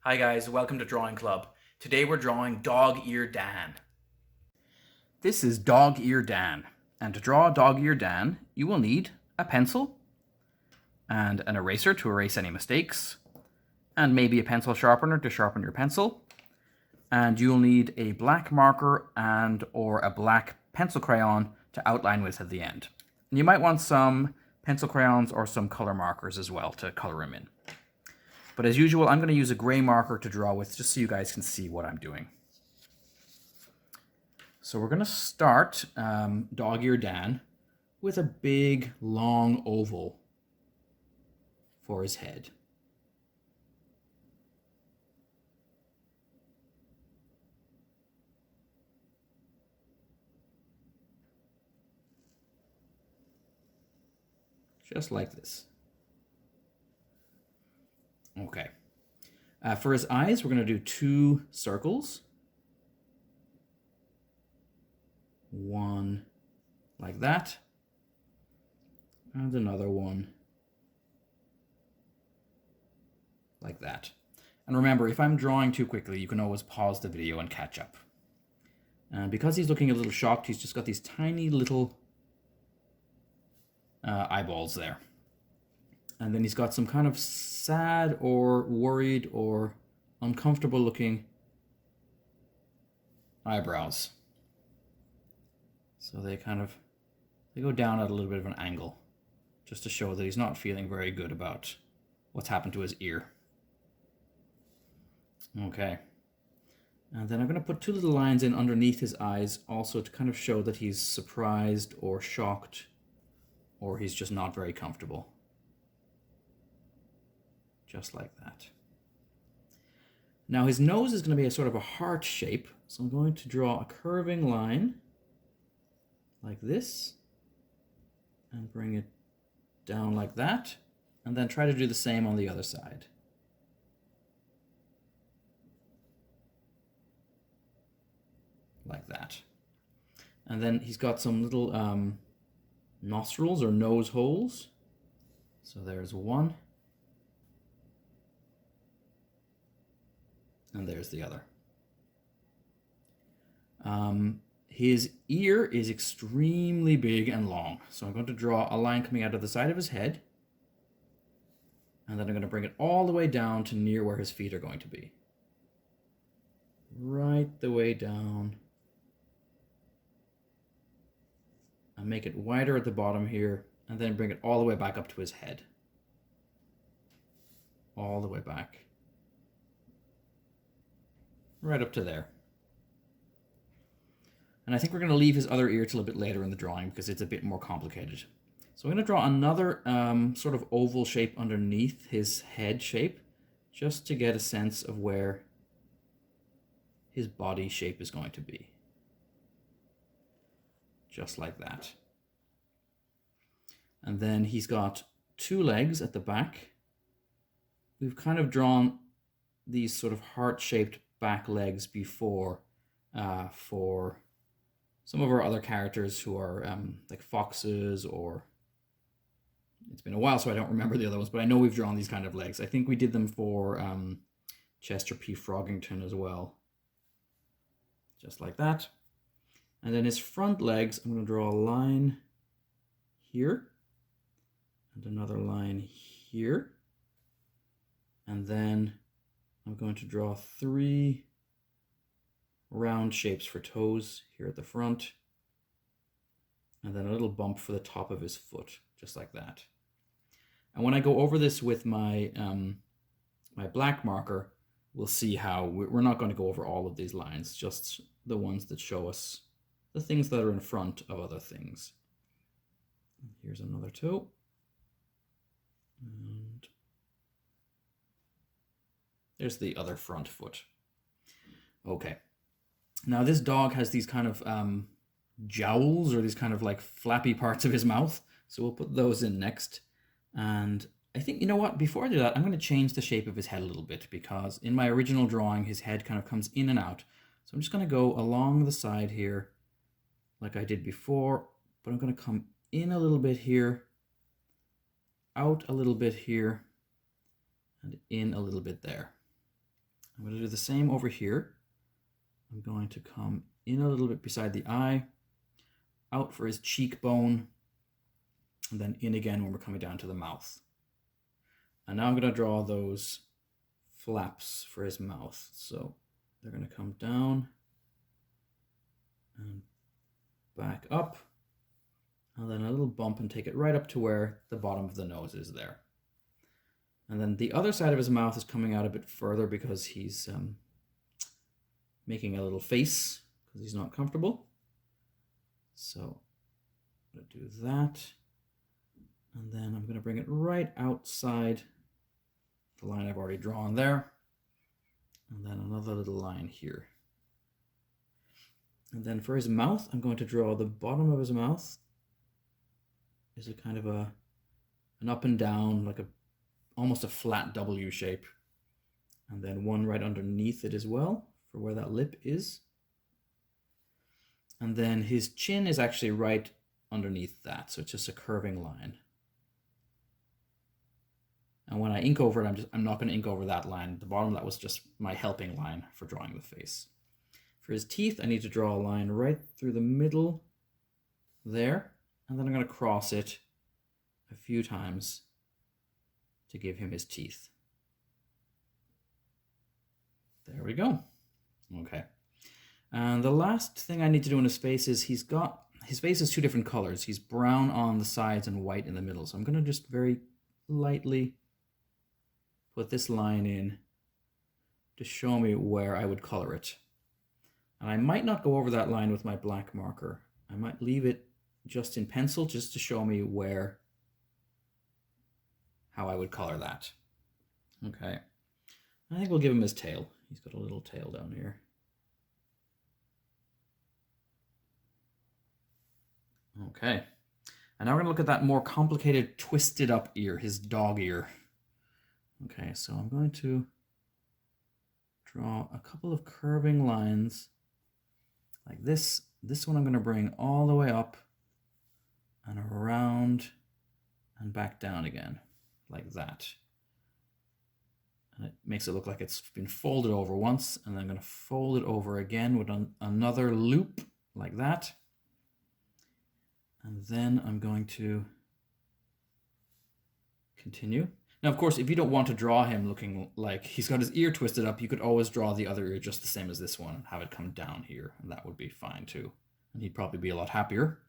Hi guys, welcome to Drawing Club. Today we're drawing Dog Ear Dan. This is Dog Ear Dan, and to draw Dog Ear Dan, you will need a pencil and an eraser to erase any mistakes, and maybe a pencil sharpener to sharpen your pencil. And you'll need a black marker and or a black pencil crayon to outline with at the end. And you might want some pencil crayons or some color markers as well to color him in. But as usual, I'm going to use a gray marker to draw with just so you guys can see what I'm doing. So we're going to start Dog Ear Dan with a big, long oval for his head. Just like this. Okay. For his eyes, we're going to do 2 circles. One like that. And another one like that. And remember, if I'm drawing too quickly, you can always pause the video and catch up. And because he's looking a little shocked, he's just got these tiny little eyeballs there. And then he's got some kind of sad or worried or uncomfortable looking eyebrows. So they go down at a little bit of an angle, just to show that he's not feeling very good about what's happened to his ear. Okay. And then I'm going to put 2 little lines in underneath his eyes also to kind of show that he's surprised or shocked or he's just not very comfortable. Just like that. Now his nose is going to be a sort of a heart shape, so I'm going to draw a curving line like this and bring it down like that, and then try to do the same on the other side. Like that. And then he's got some little nostrils or nose holes. So there's one. And there's the other. His ear is extremely big and long. So I'm going to draw a line coming out of the side of his head. And then I'm going to bring it all the way down to near where his feet are going to be. Right the way down. And make it wider at the bottom here. And then bring it all the way back up to his head. All the way back. Right up to there. And I think we're going to leave his other ear till a bit later in the drawing because it's a bit more complicated. So I'm going to draw another sort of oval shape underneath his head shape, just to get a sense of where his body shape is going to be. Just like that. And then he's got 2 legs at the back. We've kind of drawn these sort of heart-shaped back legs before for some of our other characters who are like foxes, or it's been a while so I don't remember the other ones, but I know we've drawn these kind of legs. I think we did them for Chester P. Froggington as well. Just like that. And then his front legs, I'm going to draw a line here and another line here. And then I'm going to draw 3 round shapes for toes here at the front, and then a little bump for the top of his foot, just like that. And when I go over this with my my black marker, we'll see how we're not going to go over all of these lines, just the ones that show us the things that are in front of other things. Here's another toe. And there's the other front foot. Okay. Now this dog has these kind of jowls, or these kind of like flappy parts of his mouth. So we'll put those in next. And I think, you know what, before I do that, I'm going to change the shape of his head a little bit, because in my original drawing, his head kind of comes in and out. So I'm just going to go along the side here like I did before, but I'm going to come in a little bit here, out a little bit here, and in a little bit there. I'm going to do the same over here. I'm going to come in a little bit beside the eye, out for his cheekbone, and then in again when we're coming down to the mouth. And now I'm going to draw those flaps for his mouth. So they're going to come down and back up, and then a little bump and take it right up to where the bottom of the nose is there. And then the other side of his mouth is coming out a bit further because he's making a little face because he's not comfortable. So I'm going to do that. And then I'm going to bring it right outside the line I've already drawn there. And then another little line here. And then for his mouth, I'm going to draw the bottom of his mouth is a kind of an up and down, like almost a flat W shape. And then one right underneath it as well for where that lip is. And then his chin is actually right underneath that, so it's just a curving line. And when I ink over it, I'm not going to ink over that line. The bottom, that was just my helping line for drawing the face. For his teeth, I need to draw a line right through the middle there, and then I'm going to cross it a few times to give him his teeth. There we go. Okay. And the last thing I need to do in his face is his face is two different colors. He's brown on the sides and white in the middle. So I'm going to just very lightly put this line in to show me where I would color it. And I might not go over that line with my black marker. I might leave it just in pencil just to show me how I would color that. Okay. I think we'll give him his tail. He's got a little tail down here. Okay. And now we're going to look at that more complicated, twisted up ear, his dog ear. Okay, so I'm going to draw a couple of curving lines like this. This one I'm going to bring all the way up and around and back down again, like that. And it makes it look like it's been folded over once, and then I'm going to fold it over again with another loop like that. And then I'm going to continue. Now, of course, if you don't want to draw him looking like he's got his ear twisted up, you could always draw the other ear just the same as this one and have it come down here, and that would be fine too. And he'd probably be a lot happier.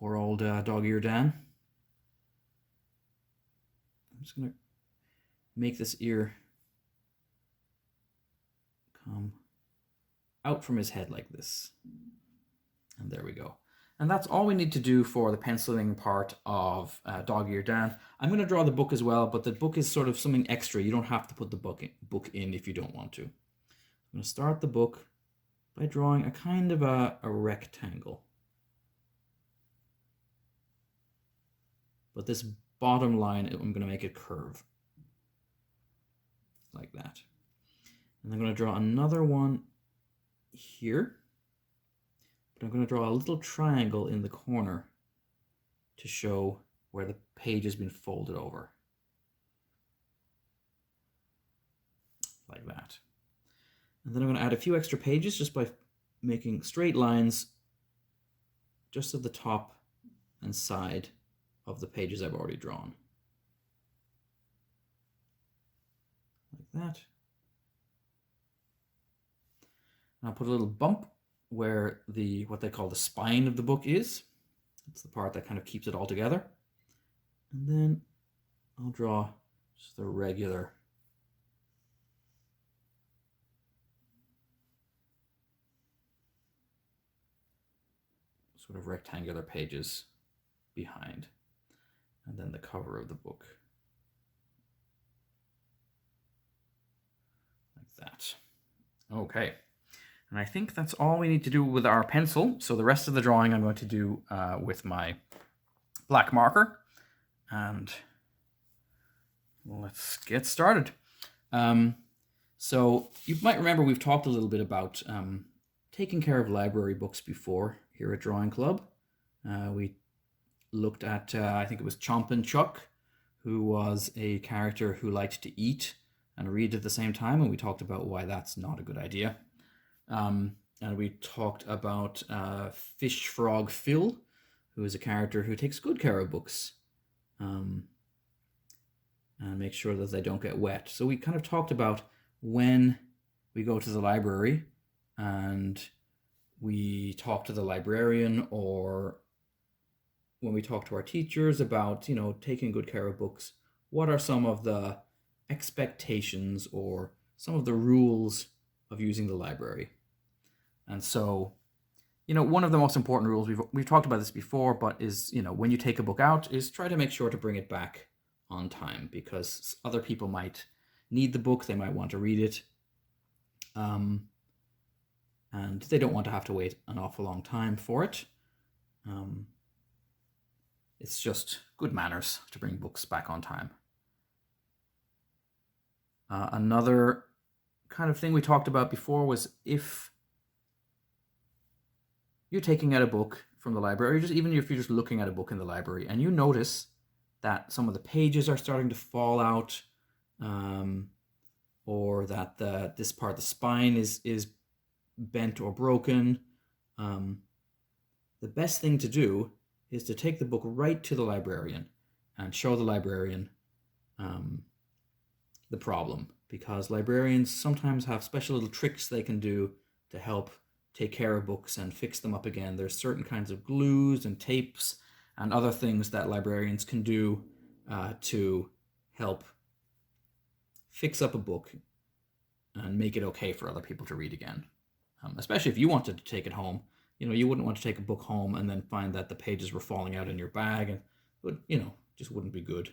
Poor old dog ear Dan. I'm just going to make this ear come out from his head like this. And there we go. And that's all we need to do for the penciling part of Dog Ear Dan. I'm going to draw the book as well, but the book is sort of something extra. You don't have to put the book in if you don't want to. I'm going to start the book by drawing a kind of a rectangle. But this bottom line, I'm going to make it curve. Like that. And I'm going to draw another one here. But I'm going to draw a little triangle in the corner to show where the page has been folded over. Like that. And then I'm going to add a few extra pages just by making straight lines just at the top and side of the pages I've already drawn. Like that. And I'll put a little bump where what they call the spine of the book is. It's the part that kind of keeps it all together. And then I'll draw just a regular sort of rectangular pages behind, and then the cover of the book. Like that. Okay. And I think that's all we need to do with our pencil. So the rest of the drawing I'm going to do with my black marker. And let's get started. So you might remember we've talked a little bit about taking care of library books before here at Drawing Club. We looked at, I think it was Chompin' Chuck, who was a character who liked to eat and read at the same time, and we talked about why that's not a good idea. And we talked about Fish Frog Phil, who is a character who takes good care of books and make sure that they don't get wet. So we kind of talked about when we go to the library and we talk to the librarian, or when we talk to our teachers about, taking good care of books, what are some of the expectations or some of the rules of using the library? And so, one of the most important rules, we've talked about this before, but is, when you take a book out, is try to make sure to bring it back on time, because other people might need the book, they might want to read it, and they don't want to have to wait an awful long time for it. It's just good manners to bring books back on time. Another kind of thing we talked about before was if you're taking out a book from the library, even if you're just looking at a book in the library, and you notice that some of the pages are starting to fall out, or that this part of the spine is bent or broken, the best thing to do is to take the book right to the librarian and show the librarian the problem, because librarians sometimes have special little tricks they can do to help take care of books and fix them up again. There's certain kinds of glues and tapes and other things that librarians can do to help fix up a book and make it okay for other people to read again. Especially if you wanted to take it home. You wouldn't want to take a book home and then find that the pages were falling out in your bag, and just wouldn't be good.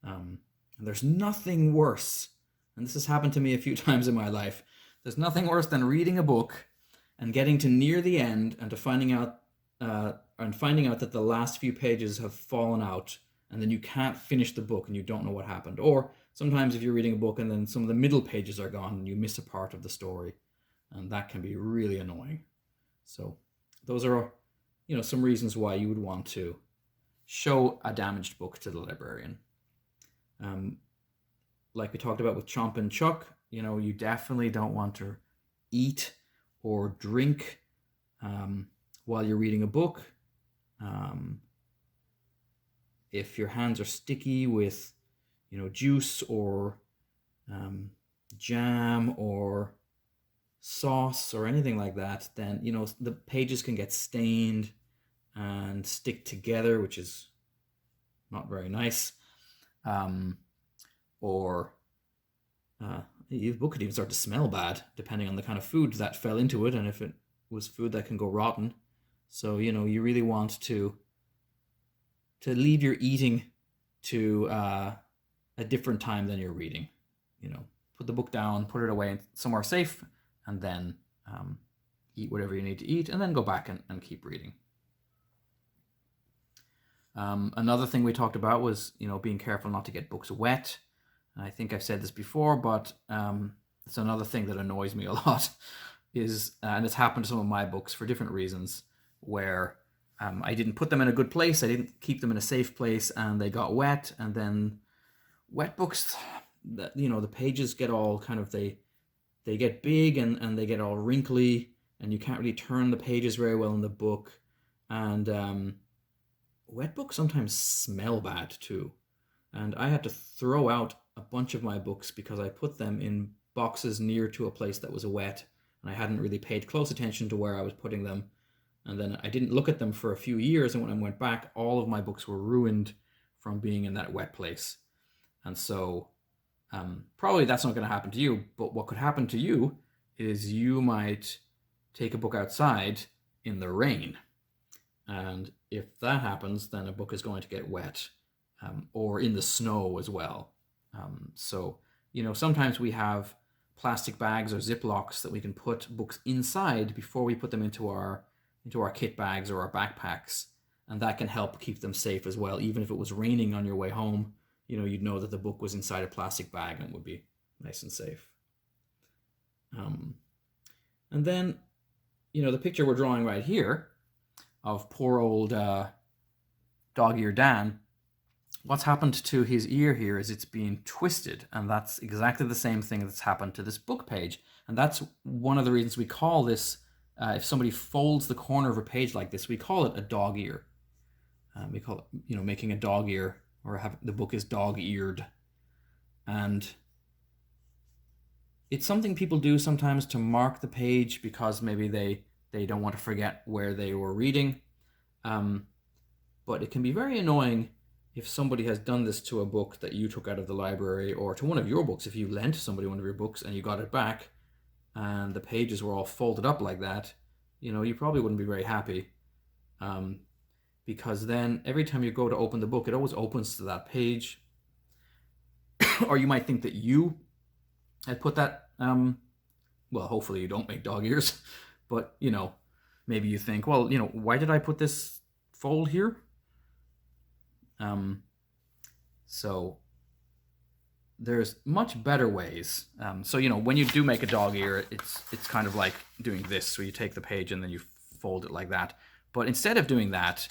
And there's nothing worse, and this has happened to me a few times in my life, there's nothing worse than reading a book and getting to near the end and finding out that the last few pages have fallen out, and then you can't finish the book and you don't know what happened. Or sometimes if you're reading a book and then some of the middle pages are gone and you miss a part of the story, and that can be really annoying. So those are, some reasons why you would want to show a damaged book to the librarian. Like we talked about with Chomp and Chuck, you definitely don't want to eat or drink while you're reading a book. If your hands are sticky with, juice or jam or sauce or anything like that, then the pages can get stained and stick together, which is not very nice. Or the book could even start to smell bad depending on the kind of food that fell into it, and if it was food that can go rotten. So you really want to leave your eating to a different time than you're reading. Put the book down, put it away somewhere safe, and then eat whatever you need to eat, and then go back and keep reading. Another thing we talked about was, being careful not to get books wet. And I think I've said this before, but it's another thing that annoys me a lot, and it's happened to some of my books for different reasons, where I didn't put them in a good place, I didn't keep them in a safe place, and they got wet, and then wet books, the pages get all kind of, they get big and they get all wrinkly, and you can't really turn the pages very well in the book. And wet books sometimes smell bad too. And I had to throw out a bunch of my books because I put them in boxes near to a place that was wet, and I hadn't really paid close attention to where I was putting them. And then I didn't look at them for a few years, and when I went back, all of my books were ruined from being in that wet place. And so probably that's not going to happen to you, but what could happen to you is you might take a book outside in the rain. And if that happens, then a book is going to get wet, or in the snow as well. So, sometimes we have plastic bags or Ziplocs that we can put books inside before we put them into our kit bags or our backpacks. And that can help keep them safe as well. Even if it was raining on your way home, you'd know that the book was inside a plastic bag and it would be nice and safe. And then, the picture we're drawing right here of poor old dog-eared Dan, what's happened to his ear here is it's being twisted, and that's exactly the same thing that's happened to this book page. And that's one of the reasons we call this, if somebody folds the corner of a page like this, we call it a dog ear. We call it, making a dog ear, or the book is dog-eared. And it's something people do sometimes to mark the page because maybe they don't want to forget where they were reading. But it can be very annoying if somebody has done this to a book that you took out of the library, or to one of your books. If you lent somebody one of your books and you got it back and the pages were all folded up like that, you probably wouldn't be very happy. Because then every time you go to open the book, it always opens to that page. Or you might think that you had put that, well, hopefully you don't make dog ears, but, maybe you think, well, why did I put this fold here? So there's much better ways. So, when you do make a dog ear, it's kind of like doing this. So you take the page and then you fold it like that. But instead of doing that,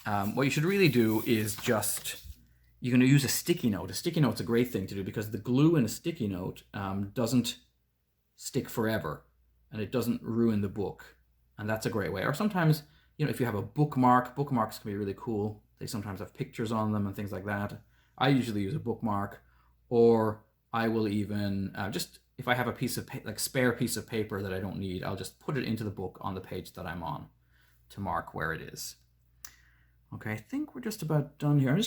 what you should really do is you're going to use a sticky note. A sticky note's a great thing to do because the glue in a sticky note doesn't stick forever, and it doesn't ruin the book. And that's a great way. Or sometimes, if you have a bookmark, bookmarks can be really cool. They sometimes have pictures on them and things like that. I usually use a bookmark, or I will even just, if I have a piece of spare piece of paper that I don't need, I'll just put it into the book on the page that I'm on to mark where it is. Okay, I think we're just about done here.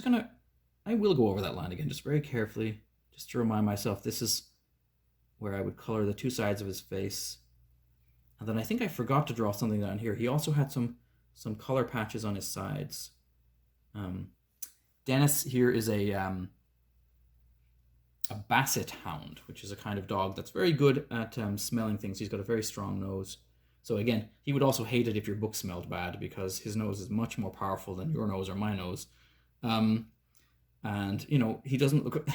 I will go over that line again, just very carefully, just to remind myself this is where I would color the two sides of his face. And then I think I forgot to draw something down here. He also had some color patches on his sides. Dennis here is a basset hound, which is a kind of dog that's very good at smelling things. He's got a very strong nose. So again, he would also hate it if your book smelled bad because his nose is much more powerful than your nose or my nose. And, he doesn't look...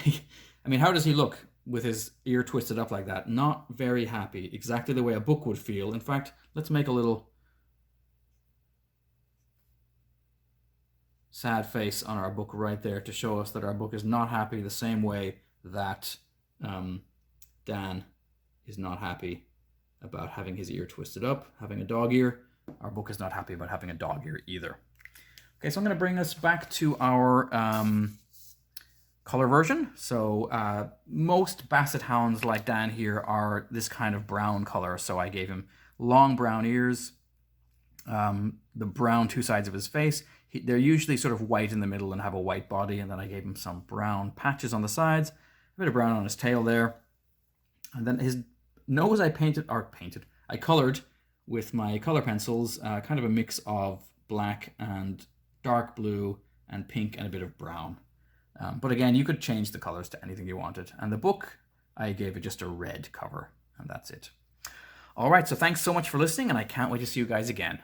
I mean, how does he look with his ear twisted up like that? Not very happy. Exactly the way a book would feel. In fact, let's make a little sad face on our book right there to show us that our book is not happy the same way that Dan is not happy about having his ear twisted up, having a dog ear. Our book is not happy about having a dog ear either. Okay, so I'm going to bring us back to our color version. So most basset hounds like Dan here are this kind of brown color. So I gave him long brown ears, the brown two sides of his face. They're usually sort of white in the middle and have a white body. And then I gave him some brown patches on the sides, a bit of brown on his tail there. And then his nose I colored with my color pencils, kind of a mix of black and dark blue and pink and a bit of brown. But again, you could change the colors to anything you wanted. And the book, I gave it just a red cover, and that's it. All right, so thanks so much for listening, and I can't wait to see you guys again.